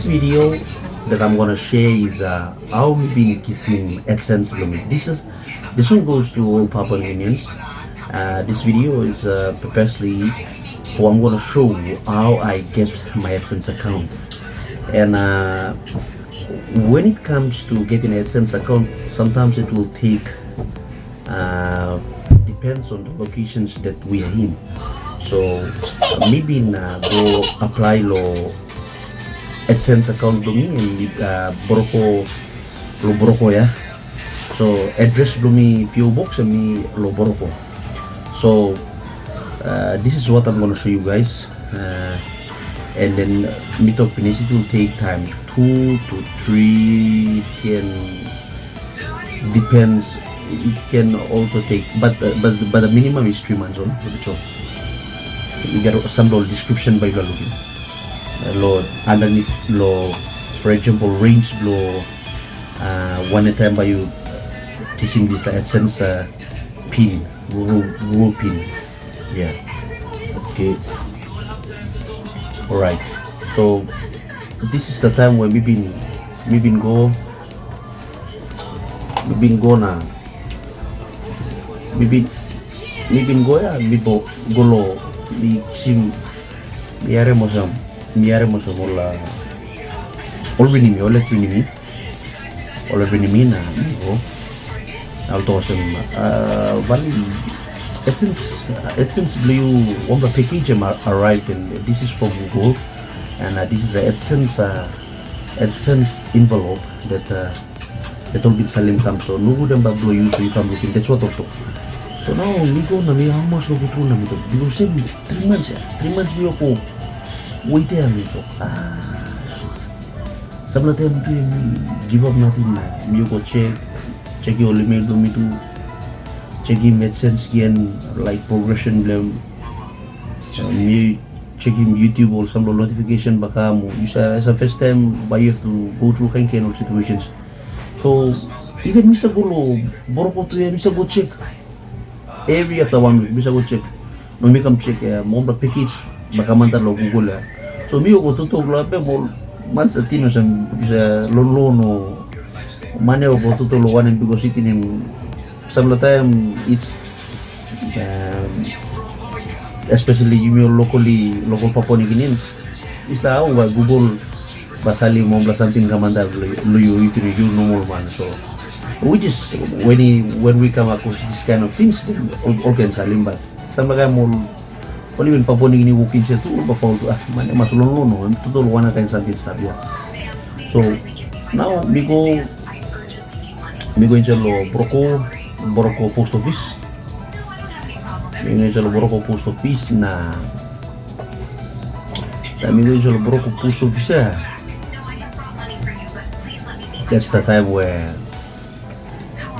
video that I'm gonna share is how we've been kissing AdSense limit. This one goes to all Papua New Guineans. This video is purposely I'm gonna show how I get my AdSense account. And when it comes to getting an AdSense account, sometimes it will take depends on the locations that we are in. So maybe go apply lo AdSense account dumi boroko ya. So address dumi PO box mi lo boroko. So this is what I'm gonna show you guys. And then meetup finish, it will take time, 2 to 3 depends. It can also take, but the minimum is 3 months on. So you get some description by looking. Lo underneath lo, for example, range lo one time by you teaching this AdSense pin, Google pin. Yeah. Okay. Alright, so this is the time when we've been go ya go lo di sim miare mosam ola olvinimi na go alto sem vali AdSense blue on the package arrived, and this is from Google, and this is the AdSense envelope that all been selling come. So no good and bad blue use if I'm looking. That's what I thought. So now we go na me how much look through na me to because 3 months we go wait there me to some time to give up nothing na me go check your email do me to checking AdSense again, like progression blem me checking YouTube or some notification baka mo as a first time buyer to go through kind of situations. So even Mr. Golo boroko to Mr. go check every after 1 week. Mr. go check no me come check mo the package baka mantar lo Google. So me go to lo pe mo months atino sa lo no mane go to lo one because it in some of the time it's especially local Papua New Guineans is how Google basali mo something kamanda lo you normal man. So which is when we come across this kind of things then all can salim, but some mga mo only when Papua New Guinea walking siya to ba pa man masulong no to wana kan something start ya. So now we go into lo Boroko post office. Ini sa Boroko post office na. Kami sa Boroko post office ya. That's the time where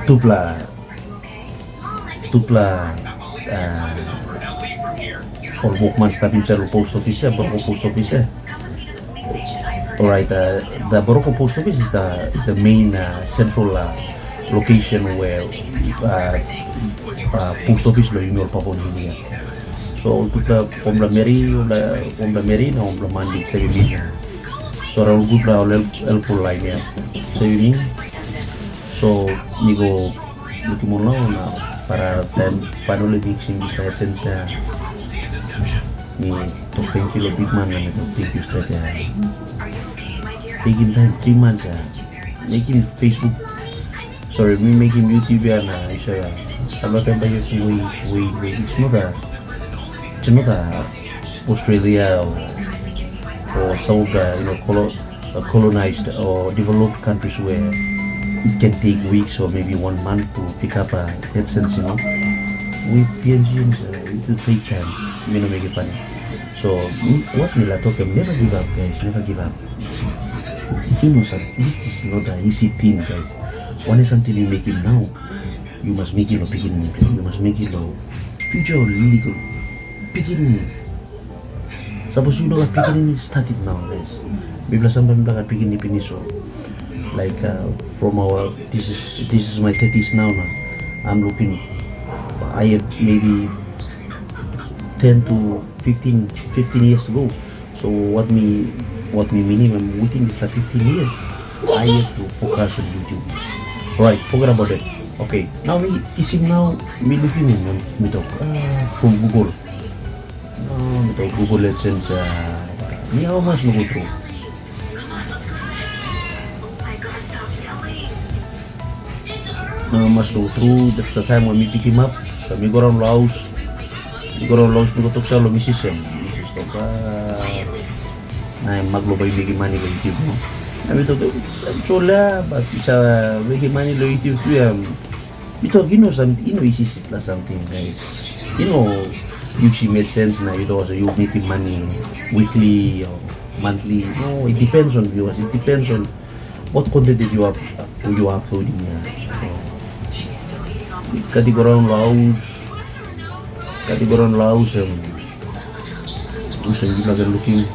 tupla for bookman starting sa post office ya, Boroko post office ya. Alright, the Boroko post office is the main central location where post office lo yung Papua New Guinea. So kita from the Marina on the Monday sa yun. So around good la helpful line ya. Sa yun. So nigo mo lang na para then paano le fixing sa AdSense ni to 10 kilo big man na ito fix sa ya. Taking time 3 months making Facebook. Sorry, me making YouTube and I'm not going to wait. It's not Australia or some of the colonized or developed countries where it can take weeks or maybe 1 month to pick up a AdSense. With PNG, it will take time. Make it funny. So what nila talk? Never give up, guys. Never give up. This is not an easy thing, guys. One is something you make it now, you must make it a beginning. You must make it a future legal beginning. Suppose you know a beginning started now, guys. Maybe sometimes like a beginning finish. Like from our this is my 30s now. I'm looking. I have maybe 10 to 15 years to go. So what me minimum within this 15 years, I have to focus on YouTube. Right, forget about it. Okay, now me isim now me looking in me talk from Google. Me talk Google AdSense. Me how much me go through? How much go through? That's the time when me pick him up. So me go around Laos. Me go talk sa lo me system. So na maglobay bigi money lo YouTube mo. Kami to sola but sa bigi money lo YouTube because isisip na something guys. You see made sense na so you making money weekly or monthly. No, it depends on viewers. It depends on what content that you are uploading. Kadi ko around Laos, looking.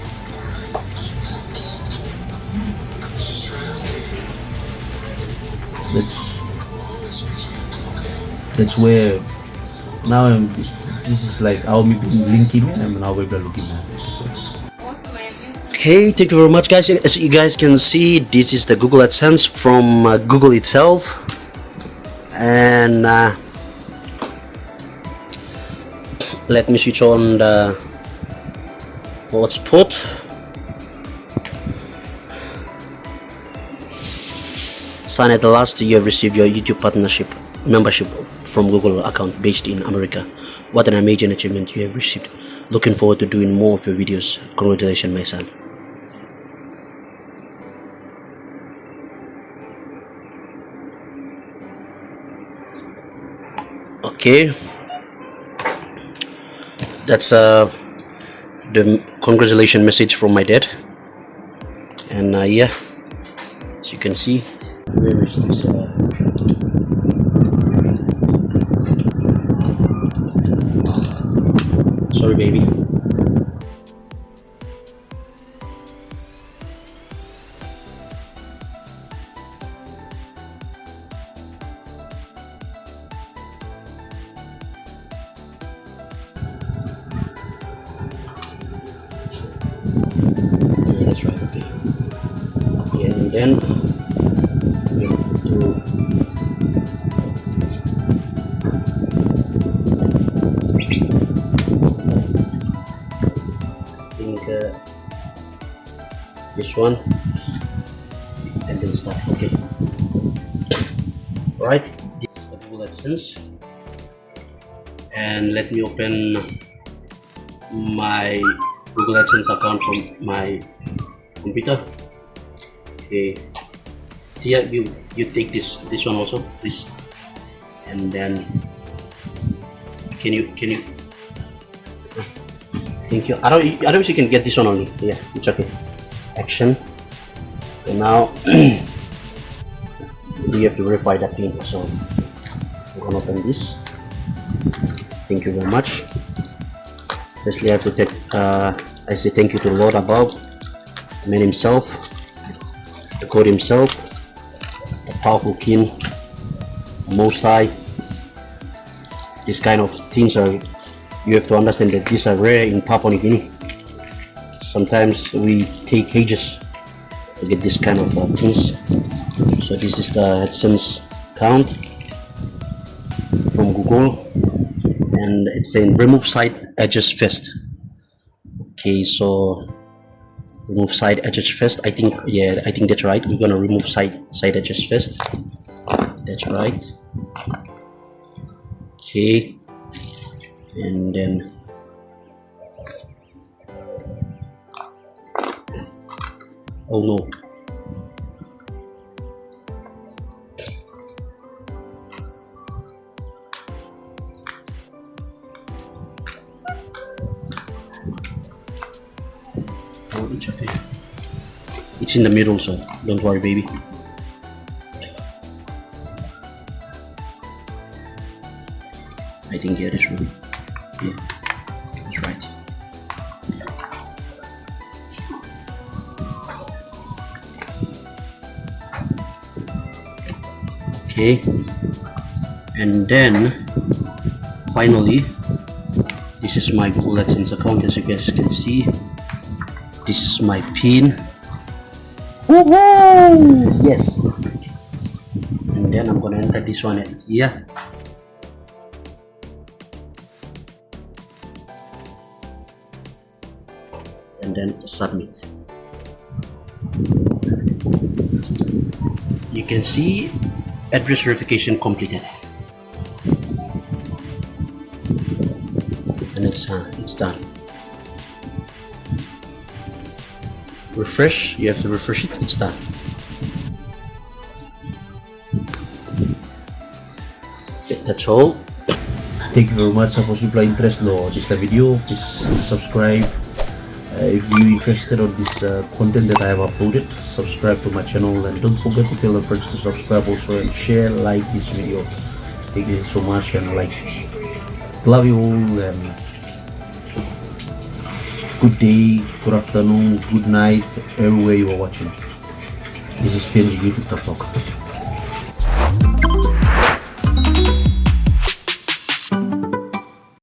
That's where now this is like how me linking and now we're looking at this. Okay, thank you very much guys. As you guys can see, this is the Google AdSense from Google itself, and let me switch on the hotspot. Sign at the last, you have received your YouTube partnership membership from Google account based in America. What an amazing achievement you have received. Looking forward to doing more of your videos. Congratulations, my son. Okay, that's the congratulations message from my dad. And yeah, as you can see, where is this sorry baby. Yeah, that's right. Okay. Yeah, and then we have to this one and then start. Okay, right, this is the Google AdSense, and let me open my Google AdSense account from my computer. Okay, see here, you take this one also please, and then can you thank you. I don't know if you can get this one only. Yeah, it's okay. Action. And now we have to verify that PIN. So I'm gonna open this. Thank you very much. Firstly, I have to take I say thank you to the Lord above, the man himself, the God himself, the powerful King, Most High. These kind of things are, you have to understand that these are rare in Papua New Guinea. Sometimes we take ages to get this kind of things. So this is the AdSense account from Google, and it's saying remove side edges first. Okay, so remove side edges first. I think that's right. We're gonna remove side edges first. That's right. Okay, and then oh no. Oh, it's okay. It's in the middle, so don't worry, baby. I think yeah, this will be. Yeah, that's right. Okay, and then finally, this is my Google AdSense account. As you guys can see, This is my pin. Woohoo! Yes. And then I'm gonna enter this one here. And then submit. You can see address verification completed. And it's done. Refresh, you have to refresh it, it's done. Okay, that's all. Thank you very much for supply interest lo this video. Please subscribe if you're interested on this content that I have uploaded. Subscribe to my channel and don't forget to tell your friends to subscribe also and share, like this video. Thank you so much and like, love you all and good day, good afternoon, good night, everywhere you are watching. This is PNG YouTube TokTok.